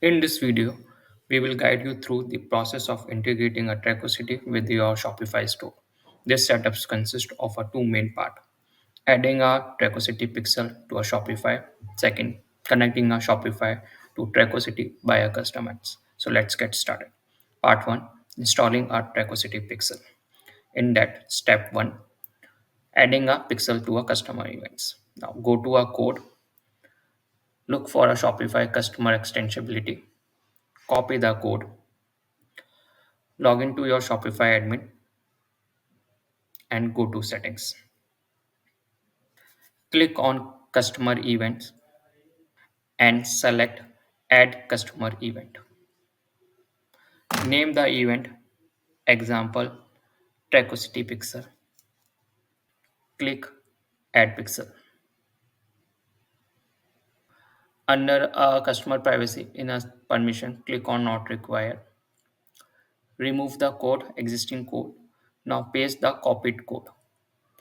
In this video, we will guide you through the process of integrating a Trackocity with your Shopify store. This setup consists of a two main part. Adding a Trackocity pixel to a Shopify. Second, connecting a Shopify to Trackocity by a customers. So let's get started. Part 1. Installing a Trackocity pixel. In that, step 1. Adding a pixel to a customer events. Now go to a code. Look for a Shopify customer extensibility. Copy the code. Log into your Shopify admin and go to settings. Click on customer events and select add customer event. Name the event example Trackocity pixel. Click add pixel. Under customer privacy in a permission, click on not required. Remove the code, existing code. Now paste the copied code.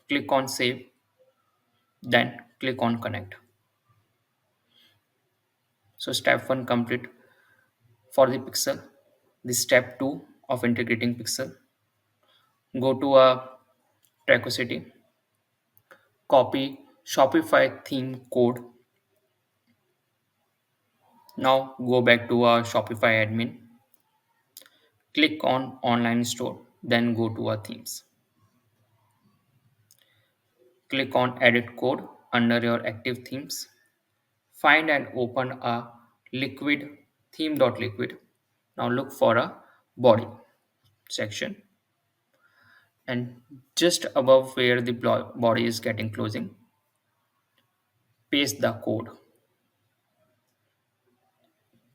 Click on save, then click on connect. So step 1 complete for the pixel. The step 2 of integrating pixel. Go to a Trackocity, copy Shopify theme code. Now go back to a Shopify admin, click on online store, then go to a themes. Click on edit code under your active themes. Find and open a liquid theme.liquid. Now look for a body section and just above where the body is getting closing, paste the code.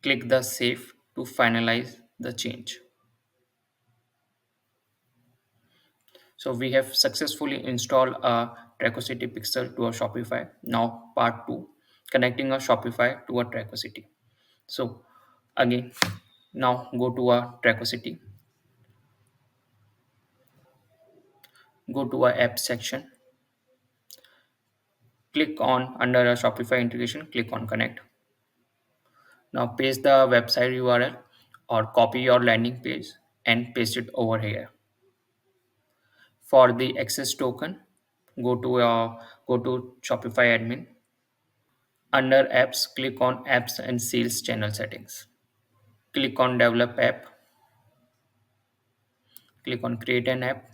Click the save to finalize the change. So we have successfully installed a Trackocity pixel to a Shopify. Now part 2, connecting a Shopify to a Trackocity. So again, now go to a Trackocity, go to a app section, click on under a Shopify integration, click on connect. Now paste the website URL or copy your landing page and paste it over here. For the access token, go to Shopify admin. Under apps, click on apps and sales channel settings. Click on develop app. Click on create an app.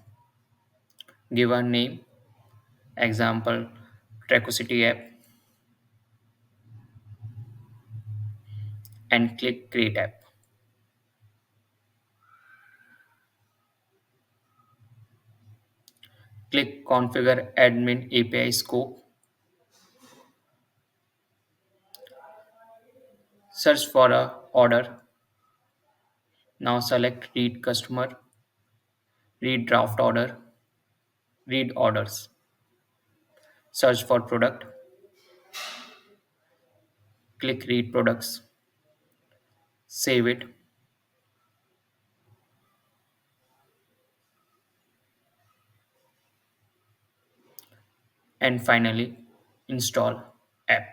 Give a name, example Trackocity app, and click create app. Click configure admin API scope. Search for a order. Now select read customer, read draft order, read orders. Search for product. Click read products. Save it. And finally install app.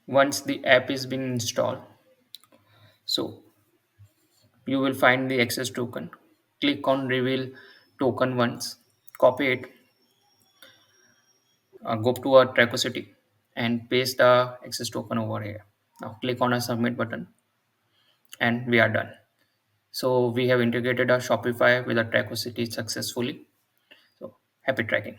Once the app is been installed, so you will find the access token. Click on reveal token once, copy it, go to a Trackocity and paste the access token over here. Now click on a submit button and we are done. So we have integrated our Shopify with a Trackocity successfully. So happy tracking.